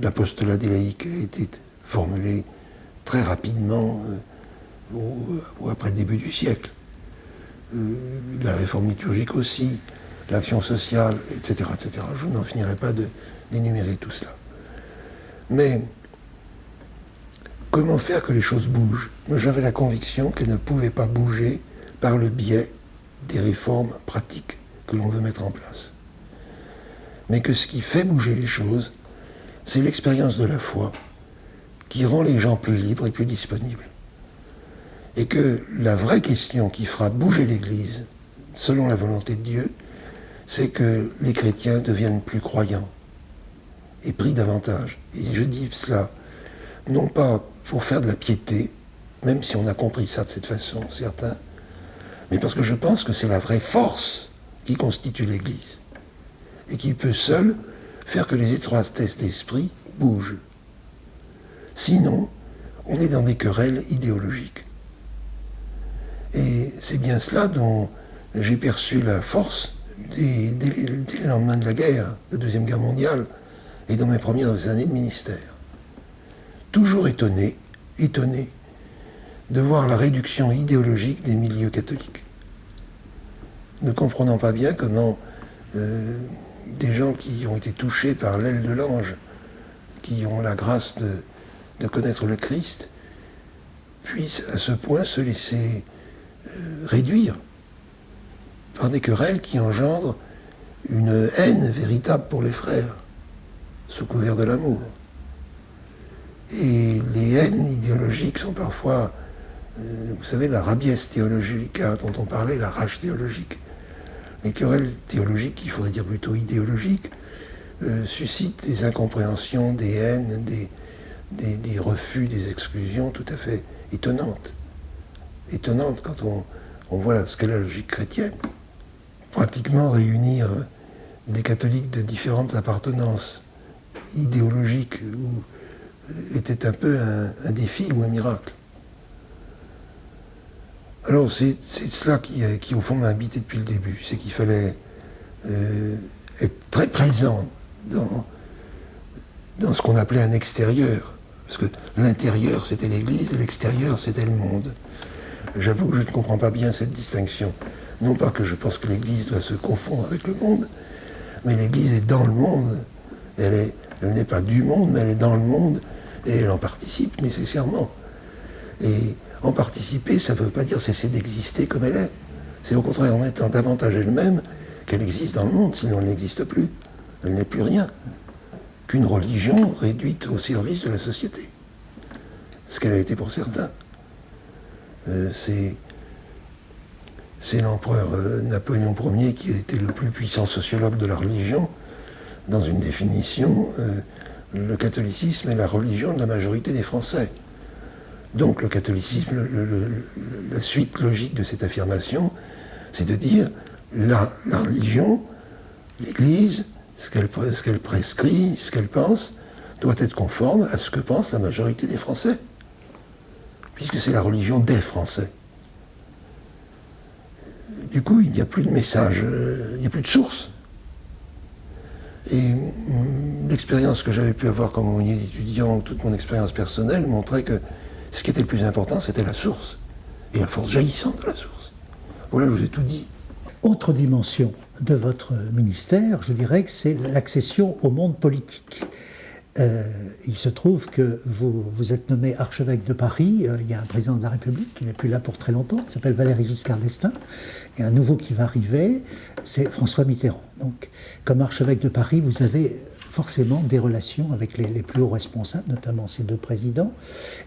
L'apostolat des laïcs a été formulé très rapidement ou après le début du siècle. La réforme liturgique aussi, l'action sociale, etc., etc. Je n'en finirai pas d'énumérer tout cela. Mais comment faire que les choses bougent? Moi, j'avais la conviction qu'elles ne pouvaient pas bouger par le biais des réformes pratiques que l'on veut mettre en place. Mais que ce qui fait bouger les choses, c'est l'expérience de la foi qui rend les gens plus libres et plus disponibles. Et que la vraie question qui fera bouger l'Église, selon la volonté de Dieu, c'est que les chrétiens deviennent plus croyants et prient davantage. Et je dis cela, non pas pour faire de la piété, même si on a compris ça de cette façon, certains, mais parce que je pense que c'est la vraie force qui constitue l'Église et qui peut seule faire que les étroitesses d'esprit bougent. Sinon, on est dans des querelles idéologiques. Et c'est bien cela dont j'ai perçu la force dès le lendemain de la guerre, la Deuxième Guerre mondiale, et dans mes premières années de ministère. Toujours étonné de voir la réduction idéologique des milieux catholiques. Ne comprenant pas bien comment des gens qui ont été touchés par l'aile de l'ange, qui ont la grâce de connaître le Christ, puissent à ce point se laisser réduire par des querelles qui engendrent une haine véritable pour les frères, sous couvert de l'amour. Et les haines idéologiques sont parfois, vous savez, la rabies theologica dont on parlait, la rage théologique. Les querelles théologiques, il faudrait dire plutôt idéologiques, suscitent des incompréhensions, des haines, des refus, des exclusions tout à fait étonnantes. Étonnantes quand on voit ce qu'est la logique chrétienne. Pratiquement réunir des catholiques de différentes appartenances idéologiques était un peu un défi ou un miracle. Alors c'est cela qui au fond m'a habité depuis le début, c'est qu'il fallait être très présent dans ce qu'on appelait un extérieur Parce que l'intérieur, c'était l'Église, et l'extérieur, c'était le monde. J'avoue que je ne comprends pas bien cette distinction. Non pas que je pense que l'Église doit se confondre avec le monde, mais l'Église est dans le monde. Elle n'est pas du monde, mais elle est dans le monde, et elle en participe nécessairement. Et en participer, ça ne veut pas dire cesser d'exister comme elle est. C'est au contraire en étant davantage elle-même qu'elle existe dans le monde, sinon elle n'existe plus. Elle n'est plus rien qu'une religion réduite au service de la société. Ce qu'elle a été pour certains. C'est l'empereur Napoléon Ier qui a été le plus puissant sociologue de la religion. Dans une définition, le catholicisme est la religion de la majorité des Français. Donc le catholicisme, la suite logique de cette affirmation, c'est de dire la religion, l'Église, ce qu'elle prescrit, ce qu'elle pense, doit être conforme à ce que pense la majorité des Français, puisque c'est la religion des Français. Du coup, il n'y a plus de message, il n'y a plus de source. Et l'expérience que j'avais pu avoir comme aumônier d'étudiant, toute mon expérience personnelle, montrait que ce qui était le plus important, c'était la source, et la force jaillissante de la source. Voilà, je vous ai tout dit. Autre dimension de votre ministère, je dirais que c'est l'accession au monde politique. Il se trouve que vous êtes nommé archevêque de Paris. Il y a un président de la République qui n'est plus là pour très longtemps, qui s'appelle Valéry Giscard d'Estaing. Il y a un nouveau qui va arriver, c'est François Mitterrand. Donc, comme archevêque de Paris, vous avez forcément des relations avec les plus hauts responsables, notamment ces deux présidents.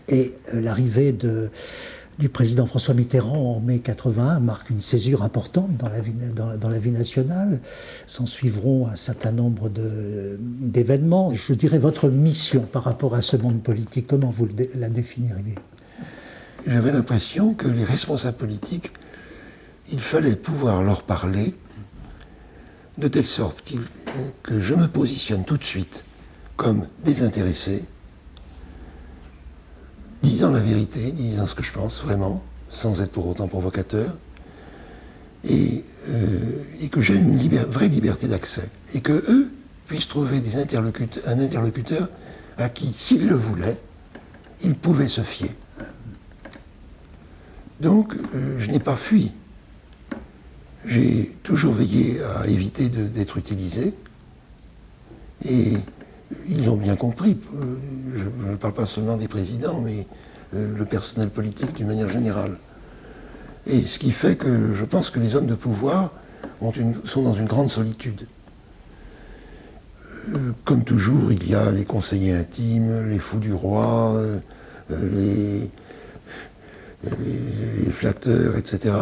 Et l'arrivée du président François Mitterrand en mai 81 marque une césure importante dans la vie nationale. S'en suivront un certain nombre d'événements. Je dirais votre mission par rapport à ce monde politique, comment vous la définiriez? J'avais l'impression que les responsables politiques, il fallait pouvoir leur parler de telle sorte que je me positionne tout de suite comme désintéressé, disant la vérité, disant ce que je pense vraiment, sans être pour autant provocateur, et que j'ai une vraie liberté d'accès, et que eux puissent trouver un interlocuteur à qui, s'ils le voulaient, ils pouvaient se fier. Donc, je n'ai pas fui. J'ai toujours veillé à éviter d'être utilisé, et ils ont bien compris. Je ne parle pas seulement des présidents, mais le personnel politique d'une manière générale. Et ce qui fait que je pense que les hommes de pouvoir sont dans une grande solitude. Comme toujours, il y a les conseillers intimes, les fous du roi, les flatteurs, etc.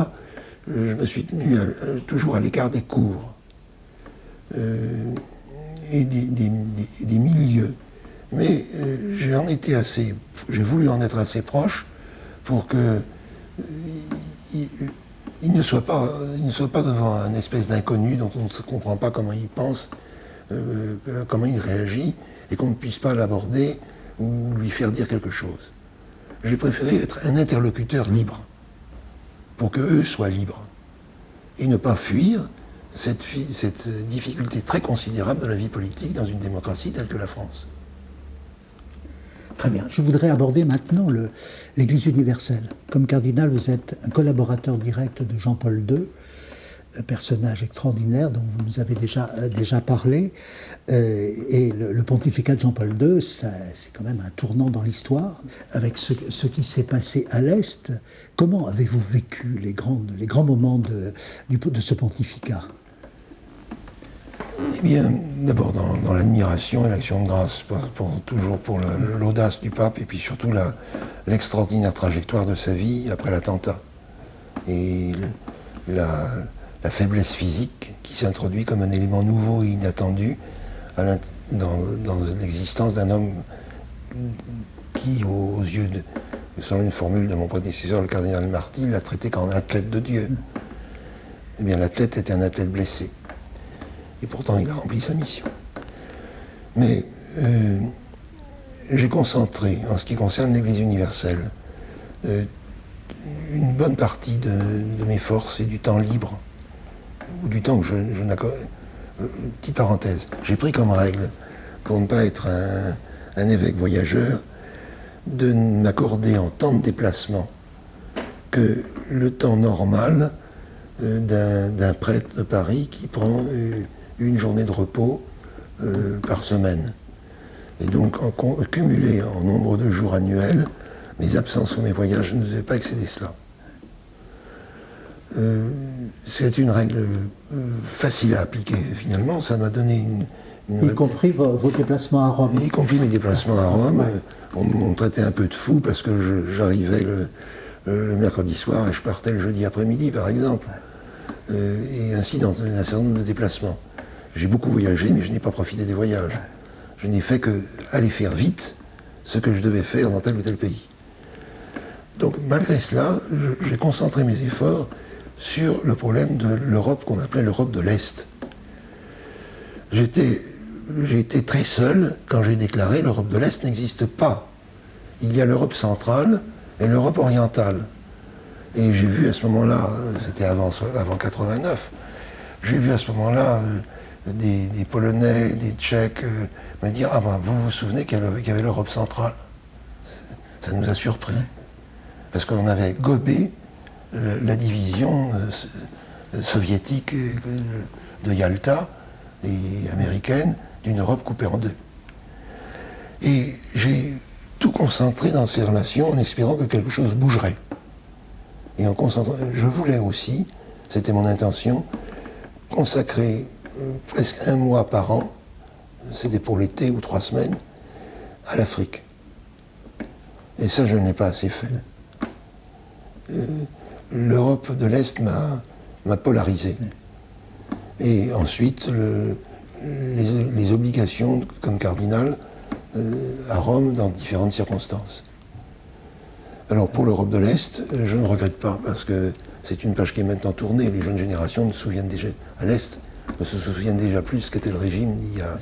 Je me suis tenu toujours à l'écart des cours et des milieux. Mais j'ai voulu en être assez proche pour que il ne soit pas devant un espèce d'inconnu dont on ne comprend pas comment il pense, comment il réagit, et qu'on ne puisse pas l'aborder ou lui faire dire quelque chose. J'ai préféré être un interlocuteur libre, pour qu'eux soient libres, et ne pas fuir cette difficulté très considérable de la vie politique dans une démocratie telle que la France. Très bien. Je voudrais aborder maintenant l'Église universelle. Comme cardinal, vous êtes un collaborateur direct de Jean-Paul II, un personnage extraordinaire dont vous nous avez déjà parlé. Et le pontificat de Jean-Paul II, c'est quand même un tournant dans l'histoire. Avec ce qui s'est passé à l'Est, comment avez-vous vécu les grands moments de ce pontificat? Eh bien, d'abord dans l'admiration et l'action de grâce, toujours pour l'audace du pape, et puis surtout l'extraordinaire trajectoire de sa vie après l'attentat. Et la faiblesse physique qui s'introduit comme un élément nouveau et inattendu dans l'existence d'un homme qui, aux yeux selon une formule de mon prédécesseur, le cardinal Marty, l'a traité qu'en athlète de Dieu. Eh bien, l'athlète était un athlète blessé. Et pourtant, il a rempli sa mission. Mais j'ai concentré, en ce qui concerne l'Église universelle, une bonne partie de mes forces et du temps libre, ou du temps que je n'accorde. Petite parenthèse, j'ai pris comme règle, pour ne pas être un évêque voyageur, de m'accorder en temps de déplacement que le temps normal d'un prêtre de Paris qui prend une journée de repos par semaine. Et donc, cumulé en nombre de jours annuels, mes absences ou mes voyages, je ne devais pas excéder cela. C'est une règle facile à appliquer, finalement. Ça m'a donné y compris vos déplacements à Rome. Y compris mes déplacements à Rome. Ouais. On me traitait un peu de fou parce que j'arrivais le mercredi soir et je partais le jeudi après-midi, par exemple. Et ainsi dans un certain nombre de déplacements. J'ai beaucoup voyagé, mais je n'ai pas profité des voyages. Je n'ai fait qu'aller faire vite ce que je devais faire dans tel ou tel pays. Donc, malgré cela, j'ai concentré mes efforts sur le problème de l'Europe qu'on appelait l'Europe de l'Est. J'ai été très seul quand j'ai déclaré l'Europe de l'Est n'existe pas. Il y a l'Europe centrale et l'Europe orientale. Et j'ai vu à ce moment-là, c'était avant 89, j'ai vu à ce moment-là des Polonais, des Tchèques me dire « Ah ben, vous vous souvenez qu'il y avait l'Europe centrale ?» Ça nous a surpris. Parce qu'on avait gobé la division soviétique de Yalta et américaine d'une Europe coupée en deux. Et j'ai tout concentré dans ces relations en espérant que quelque chose bougerait. Et en concentrant, je voulais aussi, c'était mon intention, consacrer presque un mois par an, c'était pour l'été ou 3 semaines, à l'Afrique. Et ça, je ne l'ai pas assez fait. L'Europe de l'Est m'a polarisé. Et ensuite, les obligations comme cardinal à Rome dans différentes circonstances. Alors pour l'Europe de l'Est, je ne regrette pas, parce que c'est une page qui est maintenant tournée. Les jeunes générations se souviennent déjà, à l'Est, ne se souviennent déjà plus ce qu'était le régime il y a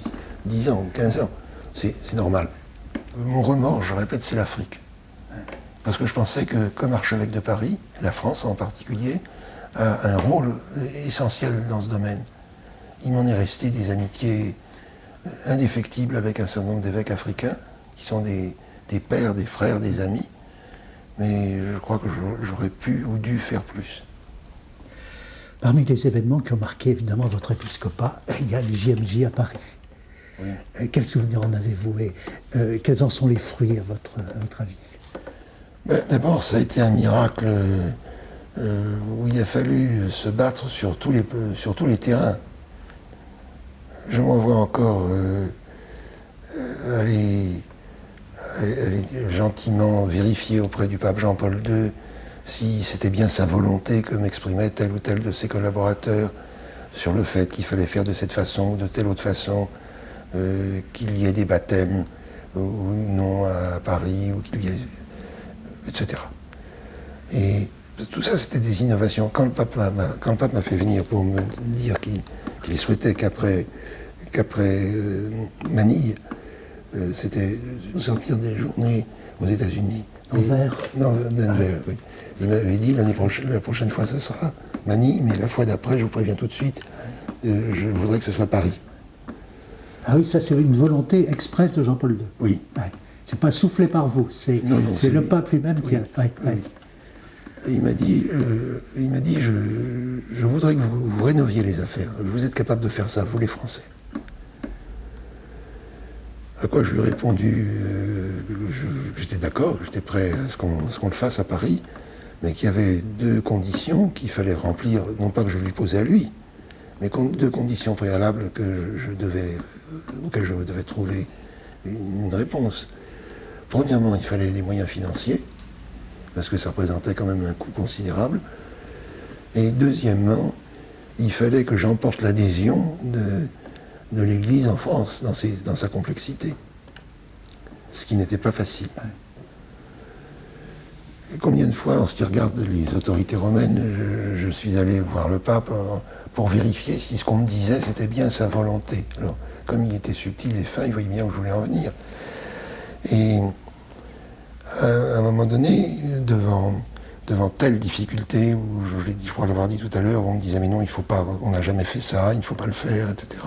10 ans, 15 ans. C'est normal. Mon remords, je répète, c'est l'Afrique. Parce que je pensais que, comme archevêque de Paris, la France en particulier, a un rôle essentiel dans ce domaine. Il m'en est resté des amitiés indéfectibles avec un certain nombre d'évêques africains, qui sont des pères, des frères, des amis. Mais je crois que j'aurais pu ou dû faire plus. Parmi les événements qui ont marqué évidemment votre épiscopat, il y a les JMJ à Paris. Oui. Quels souvenirs en avez-vous et quels en sont les fruits à votre avis? D'abord, ça a été un miracle où il a fallu se battre sur tous les terrains. Je m'en vois encore aller gentiment vérifier auprès du pape Jean-Paul II si c'était bien sa volonté que m'exprimait tel ou tel de ses collaborateurs sur le fait qu'il fallait faire de cette façon ou de telle autre façon, qu'il y ait des baptêmes ou non à Paris, ou qu'il y ait... etc. Et tout ça, c'était des innovations. Quand le pape m'a fait venir pour me dire qu'il souhaitait qu'après Manille, c'était sortir des journées aux États-Unis. Denver. Non, Denver, oui. Il m'avait dit la prochaine fois, ce sera Manille, mais la fois d'après, je vous préviens tout de suite, je voudrais que ce soit Paris. Ah oui, ça c'est une volonté expresse de Jean-Paul II. Oui. Ouais. C'est pas soufflé par vous, c'est le pape lui-même qui a... Ouais, ouais. Et il m'a dit, je voudrais que vous rénoviez les affaires. Vous êtes capable de faire ça, vous les Français. À quoi je lui ai répondu que j'étais d'accord, que j'étais prêt à ce qu'on le fasse à Paris, mais qu'il y avait 2 conditions qu'il fallait remplir, non pas que je lui posais à lui, mais 2 conditions préalables auxquelles je devais trouver une réponse. Premièrement, il fallait les moyens financiers, parce que ça représentait quand même un coût considérable. Et deuxièmement, il fallait que j'emporte l'adhésion de l'Église en France, dans sa complexité. Ce qui n'était pas facile. Et combien de fois, en ce qui regarde les autorités romaines, je suis allé voir le pape pour vérifier si ce qu'on me disait, c'était bien sa volonté. Alors, comme il était subtil et fin, il voyait bien où je voulais en venir. Et à un moment donné, devant telle difficulté, où je crois l'avoir dit tout à l'heure, on me disait mais non, il faut pas, on n'a jamais fait ça, il ne faut pas le faire, etc.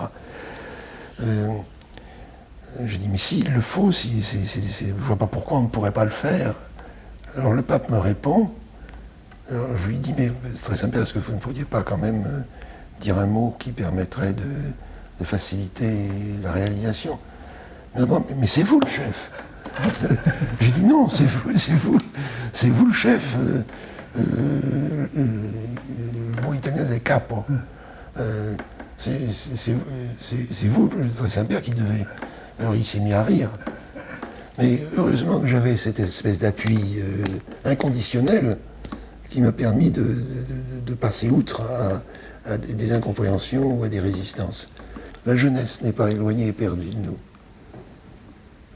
Je dis, mais s'il le faut, je ne vois pas pourquoi on ne pourrait pas le faire. Alors le pape me répond, alors, je lui dis, mais c'est très simple, est-ce que vous ne pourriez pas quand même dire un mot qui permettrait de faciliter la réalisation? Mais c'est vous le chef. J'ai dit non, c'est vous le chef. Le mot italien c'est capo. C'est vous, le Saint-Père, qui devez. Alors il s'est mis à rire. Mais heureusement que j'avais cette espèce d'appui inconditionnel qui m'a permis de passer outre à des incompréhensions ou à des résistances. La jeunesse n'est pas éloignée et perdue de nous.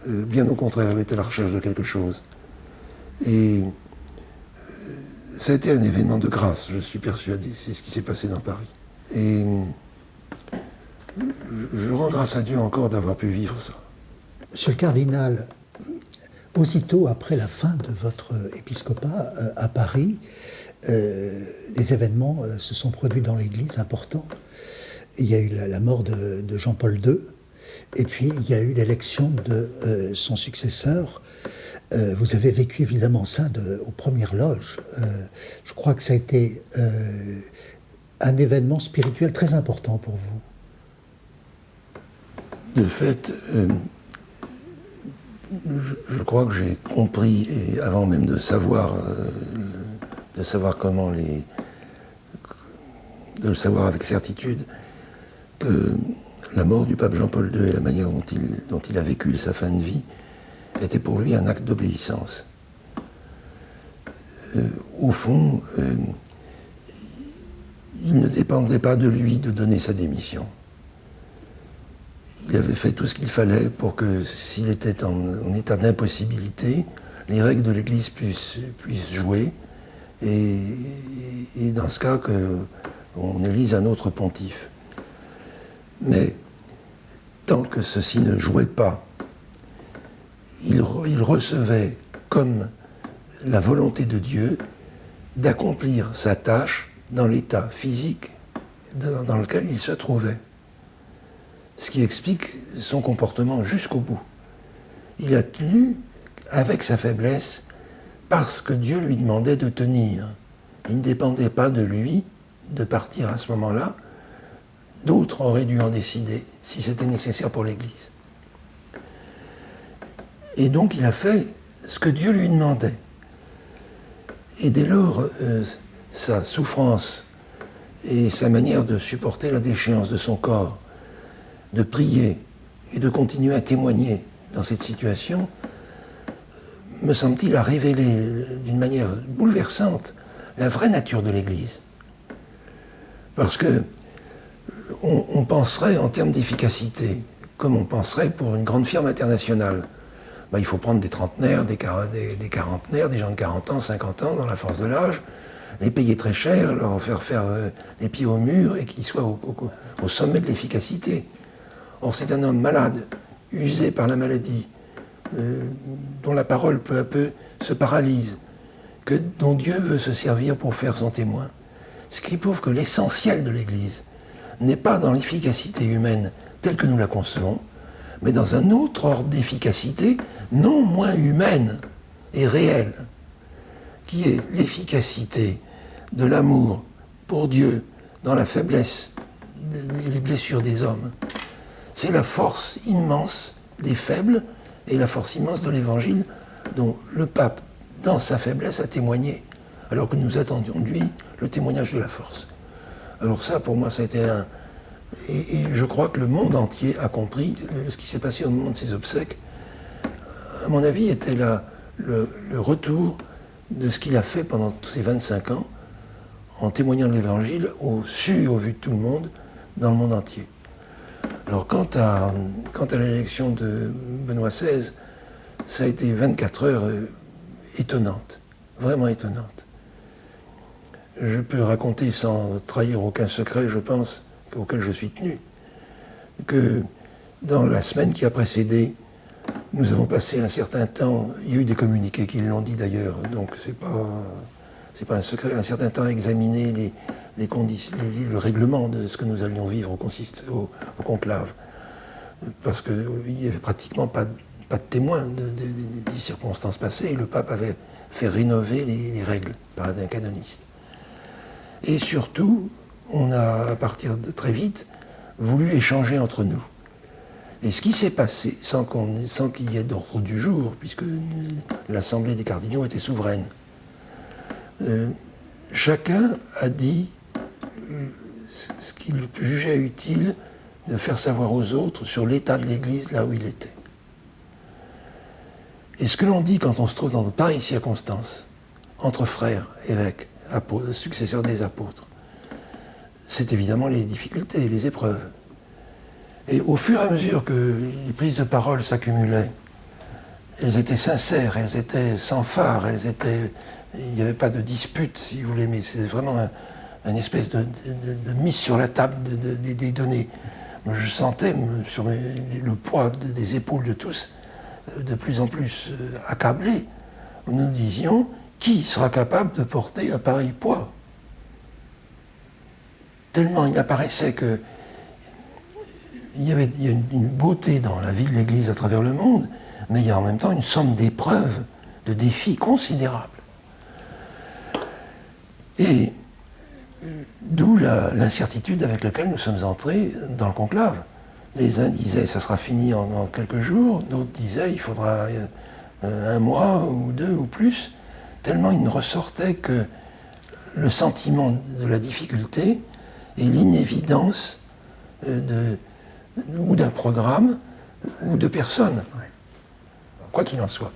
Bien au contraire, elle est à la recherche de quelque chose. Et ça a été un événement de grâce, je suis persuadé. C'est ce qui s'est passé dans Paris. Et je rends grâce à Dieu encore d'avoir pu vivre ça. Monsieur le cardinal, aussitôt après la fin de votre épiscopat à Paris, des événements se sont produits dans l'Église importants. Il y a eu la mort de Jean-Paul II, et puis il y a eu l'élection de son successeur. Vous avez vécu évidemment ça aux premières loges. Je crois que ça a été un événement spirituel très important pour vous. De fait, je crois que j'ai compris, et avant même de savoir comment de le savoir avec certitude, que la mort du pape Jean-Paul II et la manière dont il a vécu sa fin de vie était pour lui un acte d'obéissance. Au fond, il ne dépendait pas de lui de donner sa démission. Il avait fait tout ce qu'il fallait pour que, s'il était en état d'impossibilité, les règles de l'Église puissent jouer, et dans ce cas, qu'on élise un autre pontife. Mais tant que ceci ne jouait pas, il recevait comme la volonté de Dieu d'accomplir sa tâche dans l'état physique dans lequel il se trouvait. Ce qui explique son comportement jusqu'au bout. Il a tenu avec sa faiblesse parce que Dieu lui demandait de tenir. Il ne dépendait pas de lui de partir à ce moment-là. D'autres auraient dû en décider si c'était nécessaire pour l'Église. Et donc il a fait ce que Dieu lui demandait. Et dès lors, sa souffrance et sa manière de supporter la déchéance de son corps, de prier et de continuer à témoigner dans cette situation, me semble-t-il, a révélé d'une manière bouleversante la vraie nature de l'Église. Parce que on penserait en termes d'efficacité, comme on penserait pour une grande firme internationale. Il faut prendre des trentenaires, des quarantenaires, des gens de 40 ans, 50 ans dans la force de l'âge, les payer très cher, leur faire les pieds au mur et qu'ils soient au sommet de l'efficacité. Or, c'est un homme malade, usé par la maladie, dont la parole peu à peu se paralyse, dont Dieu veut se servir pour faire son témoin. Ce qui prouve que l'essentiel de l'Église n'est pas dans l'efficacité humaine telle que nous la concevons, mais dans un autre ordre d'efficacité non moins humaine et réelle, qui est l'efficacité de l'amour pour Dieu dans la faiblesse et les blessures des hommes. C'est la force immense des faibles et la force immense de l'Évangile dont le pape, dans sa faiblesse, a témoigné, alors que nous attendions de lui le témoignage de la force. Alors ça, pour moi, ça a été et je crois que le monde entier a compris ce qui s'est passé au moment de ses obsèques. À mon avis, était le retour de ce qu'il a fait pendant tous ces 25 ans, en témoignant de l'Évangile au su et au vu de tout le monde, dans le monde entier. Alors, quant à l'élection de Benoît XVI, ça a été 24 heures étonnantes, vraiment étonnantes. Je peux raconter sans trahir aucun secret, je pense, auquel je suis tenu, que dans la semaine qui a précédé, nous avons passé un certain temps, il y a eu des communiqués qui l'ont dit d'ailleurs, donc c'est pas un secret, un certain temps à examiner les conditions, le règlement de ce que nous allions vivre au conclave. parce qu'il n'y avait pratiquement pas de témoins des circonstances passées, et le pape avait fait rénover les règles par un canoniste. Et surtout, on a, à partir de très vite, voulu échanger entre nous. Et ce qui s'est passé, sans qu'il y ait d'ordre du jour, puisque l'Assemblée des cardinaux était souveraine, chacun a dit ce qu'il jugeait utile de faire savoir aux autres sur l'état de l'Église là où il était. Et ce que l'on dit quand on se trouve dans de pareilles circonstances, entre frères, évêques, apôtres, successeurs des apôtres, c'est évidemment les difficultés, les épreuves. Et au fur et à mesure que les prises de parole s'accumulaient, elles étaient sincères, elles étaient sans phare, il n'y avait pas de dispute, si vous voulez, mais c'était vraiment une espèce de mise sur la table des données. Je sentais sur le poids des épaules de tous de plus en plus accablés. Nous disions, qui sera capable de porter un pareil poids? Tellement il apparaissait que il y a une beauté dans la vie de l'Église à travers le monde, mais il y a en même temps une somme d'épreuves, de défis considérables. Et d'où l'incertitude avec laquelle nous sommes entrés dans le conclave. Les uns disaient ça sera fini en quelques jours, d'autres disaient il faudra un mois ou deux ou plus, tellement il ne ressortait que le sentiment de la difficulté et l'inévidence ou d'un programme ou de personnes. Quoi qu'il en soit,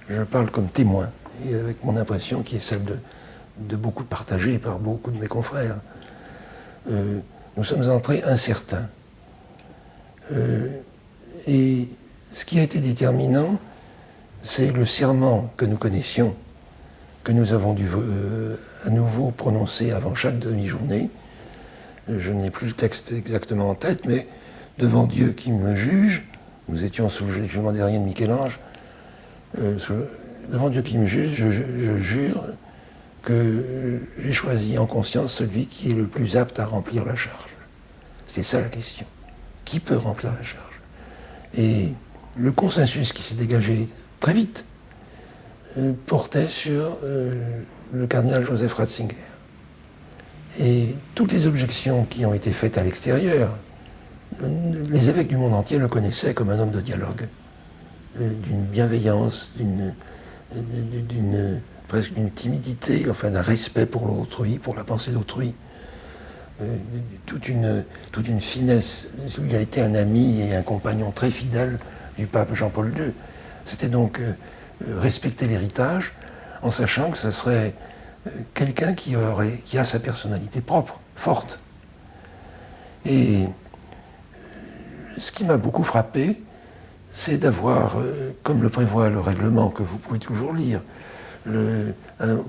je parle comme témoin, et avec mon impression qui est celle de beaucoup partagée par beaucoup de mes confrères. Nous sommes entrés incertains. Et ce qui a été déterminant, c'est le serment que nous connaissions, que nous avons dû à nouveau prononcer avant chaque demi-journée. Je n'ai plus le texte exactement en tête, mais devant Dieu qui me juge, nous étions sous le jugement dernier de Michel-Ange, devant Dieu qui me juge, je jure que j'ai choisi en conscience celui qui est le plus apte à remplir la charge. C'est ça la question. Qui peut remplir la charge? Et le consensus qui s'est dégagé très vite portait sur le cardinal Joseph Ratzinger. Et toutes les objections qui ont été faites à l'extérieur, les évêques du monde entier le connaissaient comme un homme de dialogue, d'une bienveillance, presque d'une timidité, enfin d'un respect pour l'autrui, pour la pensée d'autrui, toute une finesse. Il a été un ami et un compagnon très fidèle du pape Jean-Paul II. C'était donc respecter l'héritage en sachant que ce serait quelqu'un qui a sa personnalité propre, forte. Et ce qui m'a beaucoup frappé, c'est d'avoir, comme le prévoit le règlement que vous pouvez toujours lire,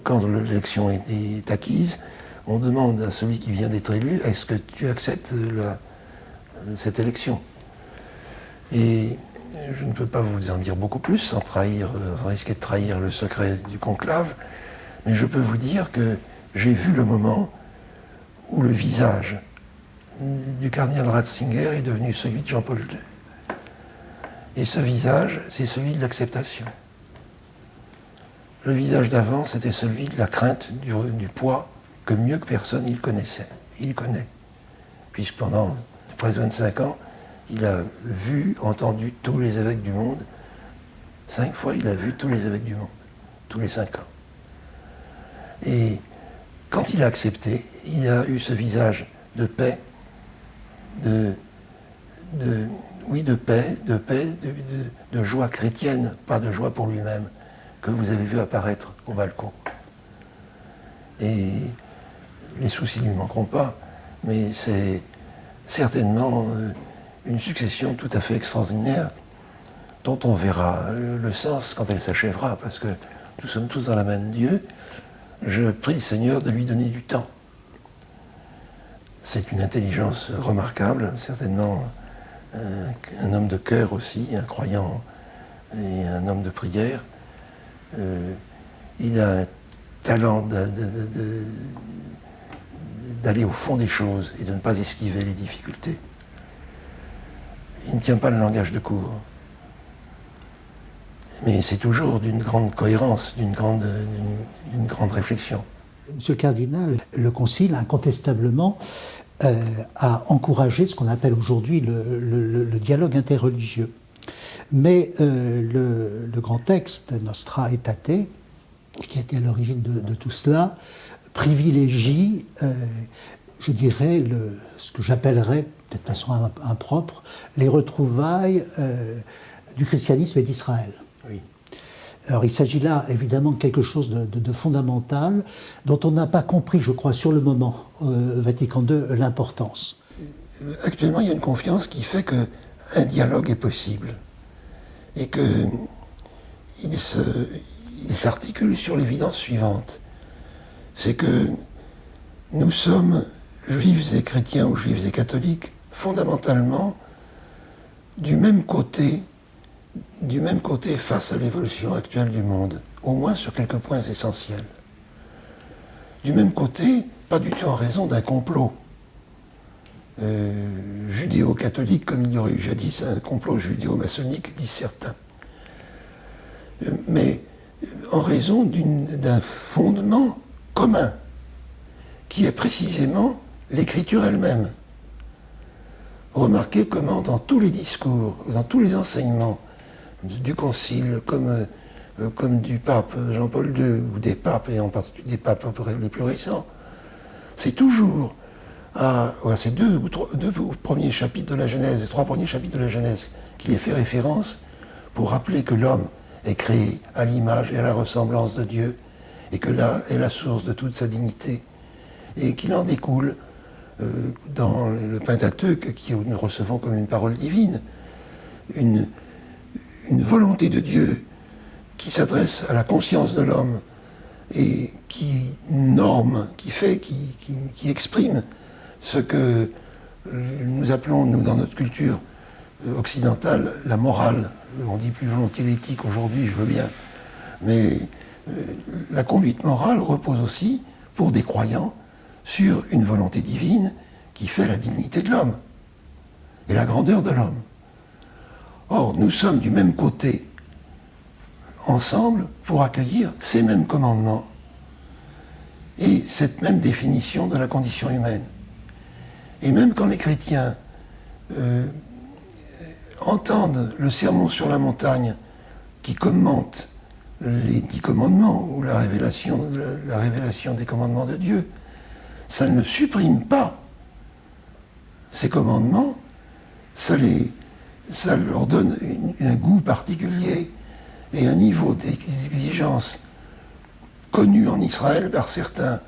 quand l'élection est acquise, on demande à celui qui vient d'être élu, est-ce que tu acceptes cette élection? Et je ne peux pas vous en dire beaucoup plus, sans risquer de trahir le secret du conclave, mais je peux vous dire que j'ai vu le moment où le visage du cardinal Ratzinger est devenu celui de Jean-Paul II. Et ce visage, c'est celui de l'acceptation. Le visage d'avant, c'était celui de la crainte du poids que mieux que personne il connaissait. Il connaît. Puisque pendant presque 25 ans, il a vu, entendu tous les évêques du monde. 5 fois, il a vu tous les évêques du monde. Tous les 5 ans. Et quand il a accepté, il a eu ce visage de paix, de paix, de joie chrétienne, pas de joie pour lui-même, que vous avez vu apparaître au balcon. Et les soucis ne lui manqueront pas, mais c'est certainement une succession tout à fait extraordinaire dont on verra le sens quand elle s'achèvera, parce que nous sommes tous dans la main de Dieu. Je prie le Seigneur de lui donner du temps. C'est une intelligence remarquable, certainement un homme de cœur aussi, un croyant et un homme de prière. Il a un talent d'aller au fond des choses et de ne pas esquiver les difficultés. Il ne tient pas le langage de cour. Mais c'est toujours d'une grande cohérence, d'une grande réflexion. Monsieur le cardinal, le Concile, incontestablement, a encouragé ce qu'on appelle aujourd'hui le dialogue interreligieux. Mais le grand texte, Nostra Aetate, qui était à l'origine de tout cela, privilégie, je dirais, ce que j'appellerais, peut-être de façon impropre, les retrouvailles du christianisme et d'Israël. Oui. Alors il s'agit là évidemment de quelque chose de fondamental dont on n'a pas compris, je crois, sur le moment, Vatican II, l'importance. Actuellement, il y a une confiance qui fait qu'un dialogue est possible et qu'il s'articule sur l'évidence suivante. C'est que nous sommes, juifs et chrétiens ou juifs et catholiques, fondamentalement du même côté face à l'évolution actuelle du monde, au moins sur quelques points essentiels. Du même côté, pas du tout en raison d'un complot judéo-catholique, comme il y aurait eu jadis un complot judéo-maçonnique, disent certains. Mais en raison d'un fondement commun, qui est précisément l'écriture elle-même. Remarquez comment dans tous les discours, dans tous les enseignements du Concile, comme du pape Jean-Paul II, ou des papes, et en particulier des papes les plus récents, c'est toujours à ces deux premiers chapitres de la Genèse, les 3 premiers chapitres de la Genèse, qu'il est fait référence pour rappeler que l'homme est créé à l'image et à la ressemblance de Dieu, et que là est la source de toute sa dignité, et qu'il en découle, dans le Pentateuque, que nous recevons comme une parole divine, une volonté de Dieu qui s'adresse à la conscience de l'homme et qui norme, qui exprime ce que nous appelons, nous, dans notre culture occidentale, la morale. On dit plus volontiers l'éthique aujourd'hui, je veux bien. Mais la conduite morale repose aussi, pour des croyants, sur une volonté divine qui fait la dignité de l'homme et la grandeur de l'homme. Or, nous sommes du même côté, ensemble, pour accueillir ces mêmes commandements et cette même définition de la condition humaine. Et même quand les chrétiens entendent le sermon sur la montagne qui commente les 10 commandements ou la révélation des commandements de Dieu, ça ne supprime pas ces commandements, ça leur donne un goût particulier et un niveau d'exigence connu en Israël par certains,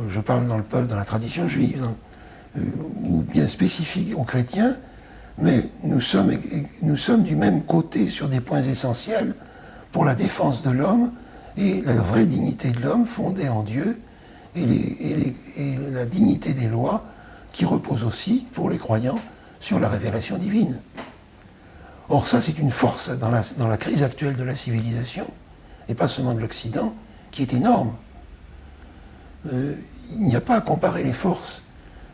je parle dans la tradition juive, ou bien spécifique aux chrétiens, mais nous sommes du même côté sur des points essentiels pour la défense de l'homme et la vraie dignité de l'homme fondée en Dieu et la dignité des lois qui repose aussi, pour les croyants, sur la révélation divine. Or ça, c'est une force dans la crise actuelle de la civilisation, et pas seulement de l'Occident, qui est énorme. Il n'y a pas à comparer les forces,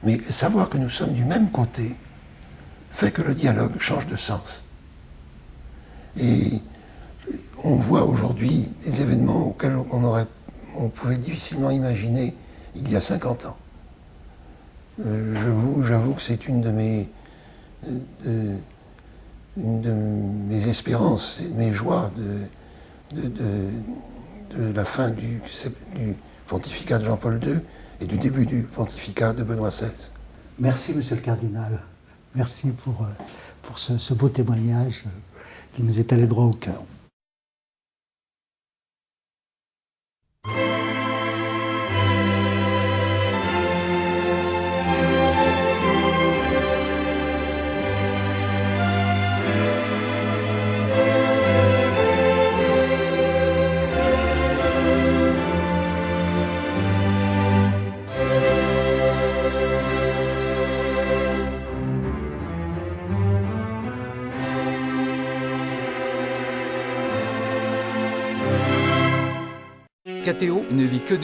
mais savoir que nous sommes du même côté fait que le dialogue change de sens. Et on voit aujourd'hui des événements auxquels on pouvait difficilement imaginer il y a 50 ans. J'avoue que c'est une de mes espérances, de mes joies de la fin du pontificat de Jean-Paul II et du début du pontificat de Benoît XVI. Merci, monsieur le cardinal. Merci pour ce beau témoignage qui nous est allé droit au cœur. KTO ne vit que de